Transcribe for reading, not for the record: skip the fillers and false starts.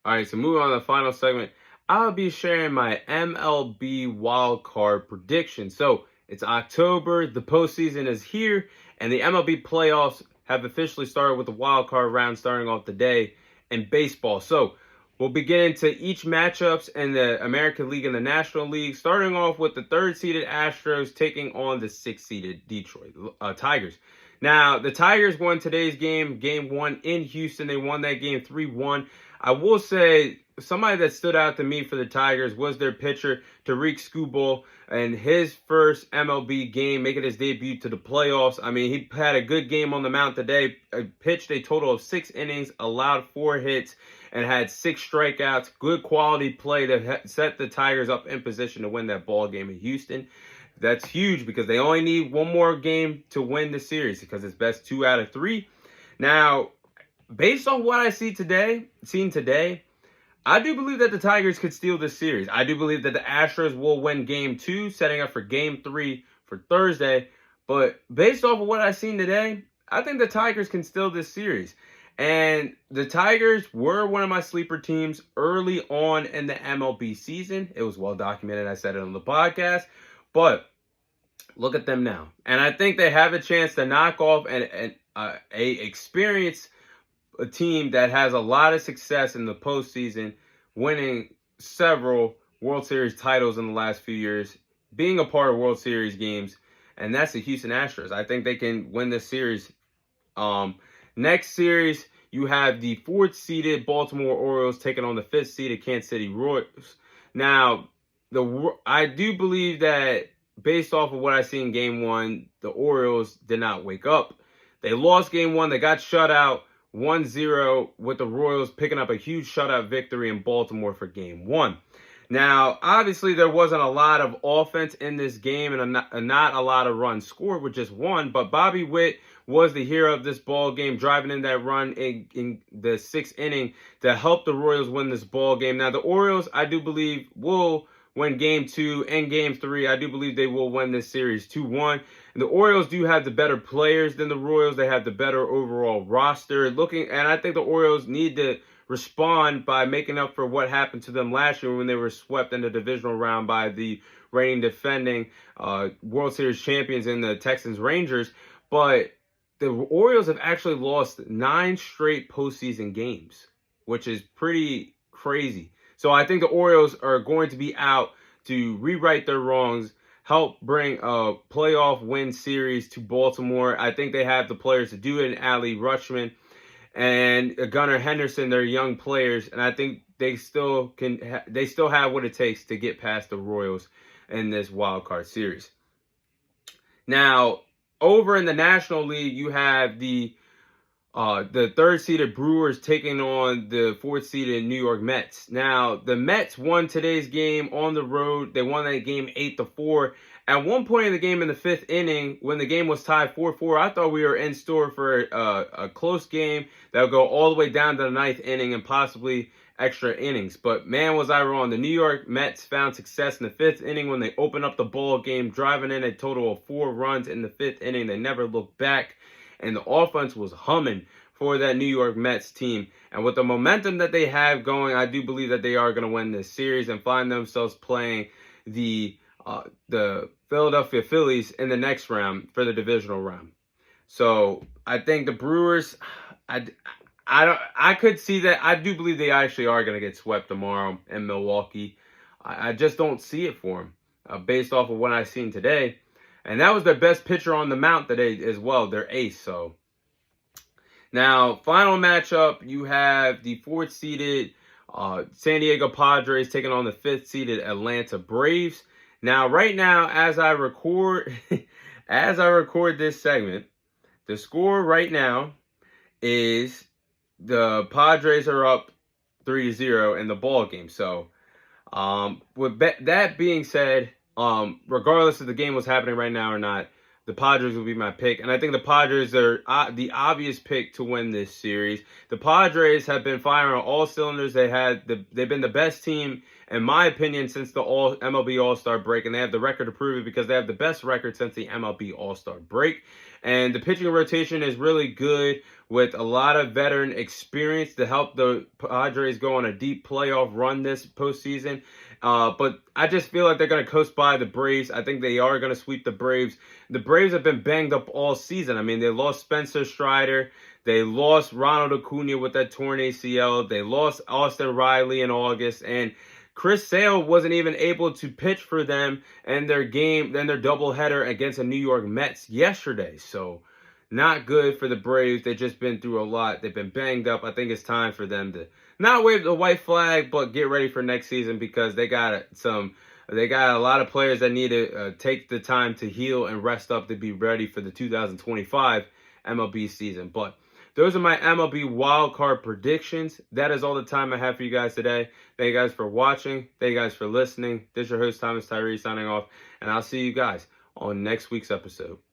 All right, so moving on to the final segment, I'll be sharing my MLB Wildcard prediction. So it's October, the postseason is here, and the MLB playoffs have officially started with the wildcard round starting off today in baseball. So we'll begin into each matchups in the American League and the National League, starting off with the third-seeded Astros taking on the sixth-seeded Detroit Tigers. Now, the Tigers won today's game, game one in Houston. They won that game 3-1. I will say somebody that stood out to me for the Tigers was their pitcher, Tariq Skubal, and his first MLB game, making his debut to the playoffs. I mean, he had a good game on the mound today, pitched a total of 6 innings, allowed 4 hits, and had 6 strikeouts. Good quality play to set the Tigers up in position to win that ball game in Houston. That's huge because they only need one more game to win the series because it's best 2 out of 3. Now, based on what I seen today, I do believe that the Tigers could steal this series. I do believe that the Astros will win game 2, setting up for game 3 for Thursday. But based off of what I've seen today, I think the Tigers can steal this series. And the Tigers were one of my sleeper teams early on in the MLB season. It was well documented. I said it on the podcast. But look at them now. And I think they have a chance to knock off a experienced team that has a lot of success in the postseason, winning several World Series titles in the last few years, being a part of World Series games, and that's the Houston Astros. I think they can win this series. Next series, you have the 4th-seeded Baltimore Orioles taking on the 5th-seeded Kansas City Royals. Now, I do believe that based off of what I see in Game 1, the Orioles did not wake up. They lost Game 1. They got shut out 1-0 with the Royals picking up a huge shutout victory in Baltimore for Game 1. Now, obviously, there wasn't a lot of offense in this game and not a lot of runs scored with just 1, but Bobby Witt was the hero of this ball game, driving in that run in the 6th inning to help the Royals win this ball game. Now, the Orioles, I do believe, will win Game 2 and Game 3. I do believe they will win this series 2-1. And the Orioles do have the better players than the Royals. They have the better overall roster. And I think the Orioles need to respond by making up for what happened to them last year when they were swept in the divisional round by the reigning defending World Series champions in the Texans Rangers. But the Orioles have actually lost 9 straight postseason games, which is pretty crazy. So I think the Orioles are going to be out to rewrite their wrongs, help bring a playoff win series to Baltimore. I think they have the players to do it in Adley Rutschman and Gunnar Henderson. They're young players, and I think they still have what it takes to get past the Royals in this wild card series. Now, over in the National League, you have the 3rd-seeded Brewers taking on the 4th-seeded New York Mets. Now, the Mets won today's game on the road. They won that game 8-4. At one point in the game in the 5th inning, when the game was tied 4-4, I thought we were in store for a close game that would go all the way down to the 9th inning and possibly extra innings. But man, was I wrong. The New York Mets found success in the 5th inning when they opened up the ball game, driving in a total of 4 runs in the 5th inning. They never looked back. And the offense was humming for that New York Mets team. And with the momentum that they have going, I do believe that they are going to win this series and find themselves playing the Philadelphia Phillies in the next round for the divisional round. So I think the Brewers, I could see that. I do believe they actually are going to get swept tomorrow in Milwaukee. I just don't see it for them based off of what I've seen today. And that was their best pitcher on the mound today as well, their ace. So now, final matchup, you have the 4th-seeded San Diego Padres taking on the 5th-seeded Atlanta Braves. Now, right now, as I record this segment, the score right now is the Padres are up 3-0 in the ball game. So, with that being said, regardless if the game was happening right now or not, the Padres will be my pick. And I think the Padres are the obvious pick to win this series. The Padres have been firing on all cylinders. They've been the best team in my opinion, since the MLB All-Star break, and they have the record to prove it because they have the best record since the MLB All-Star break. And the pitching rotation is really good with a lot of veteran experience to help the Padres go on a deep playoff run this postseason. But I just feel like they're going to coast by the Braves. I think they are going to sweep the Braves. The Braves have been banged up all season. I mean, they lost Spencer Strider. They lost Ronald Acuna with that torn ACL. They lost Austin Riley in August. And Chris Sale wasn't even able to pitch for them in their doubleheader against the New York Mets yesterday. So, not good for the Braves. They've just been through a lot. They've been banged up. I think it's time for them to not wave the white flag, but get ready for next season because they got a lot of players that need to take the time to heal and rest up to be ready for the 2025 MLB season. But those are my MLB Wildcard predictions. That is all the time I have for you guys today. Thank you guys for watching. Thank you guys for listening. This is your host, Thomas Tyree, signing off. And I'll see you guys on next week's episode.